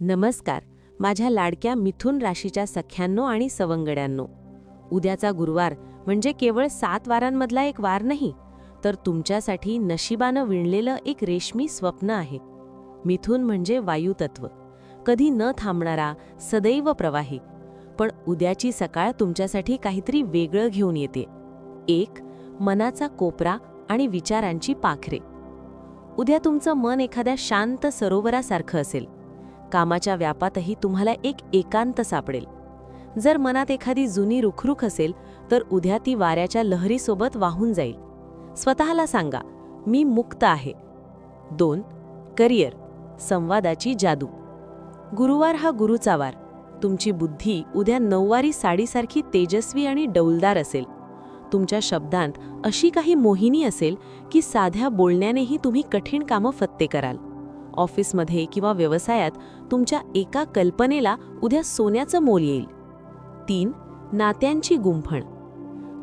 नमस्कार, माझ्या लाडक्या मिथुन राशीच्या सख्यांनो आणि सवंगड्यांनो. उद्याचा गुरुवार म्हणजे केवळ 7 वारांमधला एक वार नाही, तर तुमच्यासाठी नशिबानं विणलेलं एक रेशमी स्वप्न आहे. मिथुन म्हणजे वायुतत्व, कधी न थांबणारा, सदैव प्रवाही. पण उद्याची सकाळ तुमच्यासाठी काहीतरी वेगळं घेऊन येते. एक मनाचा कोपरा आणि विचारांची पाखरे. उद्या तुमचं मन एखाद्या शांत सरोवरासारखं असेल. कामाच्या व्यापातही तुम्हाला एक एकांत सापडेल. जर मनात एखादी जुनी रुखरुख असेल तर उद्या ती वाऱ्याच्या लहरीसोबत वाहून जाईल. स्वतःला सांगा, मी मुक्त आहे. 2 करिअर, संवादाची जादू. गुरुवार हा गुरुचा वार. तुमची बुद्धी उद्या नऊवारी साडीसारखी तेजस्वी आणि डौलदार असेल. तुमच्या शब्दांत अशी काही मोहिनी असेल की साध्या बोलण्यानेही तुम्ही कठीण कामं फत्ते कराल. ऑफिसमध्ये किंवा व्यवसायात तुमच्या एका कल्पनेला उद्या सोन्याचं मोल येईल. 3 नात्यांची गुंफण.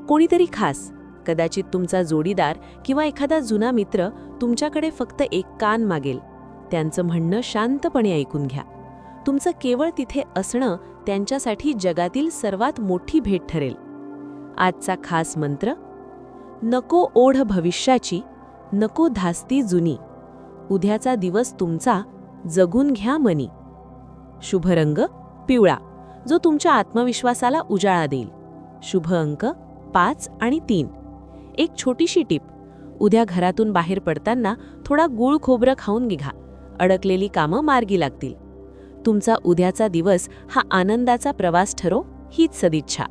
कोणीतरी खास, कदाचित तुमचा जोडीदार किंवा एखादा जुना मित्र तुमच्याकडे फक्त एक कान मागेल. त्यांचं म्हणणं शांतपणे ऐकून घ्या. तुमचं केवळ तिथे असणं त्यांच्यासाठी जगातील सर्वात मोठी भेट ठरेल. आजचा खास मंत्र: नको ओढ भविष्याची, नको धास्ती जुनी. उद्याचा दिवस तुमचा, जगून घ्या मनी. शुभ रंग पिवळा, जो तुमच्या आत्मविश्वासाला उजाळा देईल. शुभ अंक 5 आणि 3. एक छोटीशी टीप: उद्या घरातून बाहेर पडताना थोडा गूळ खोबरं खाऊन निघा. अडकलेली कामं मार्गी लागतील. तुमचा उद्याचा दिवस हा आनंदाचा प्रवास ठरो, हीच सदिच्छा.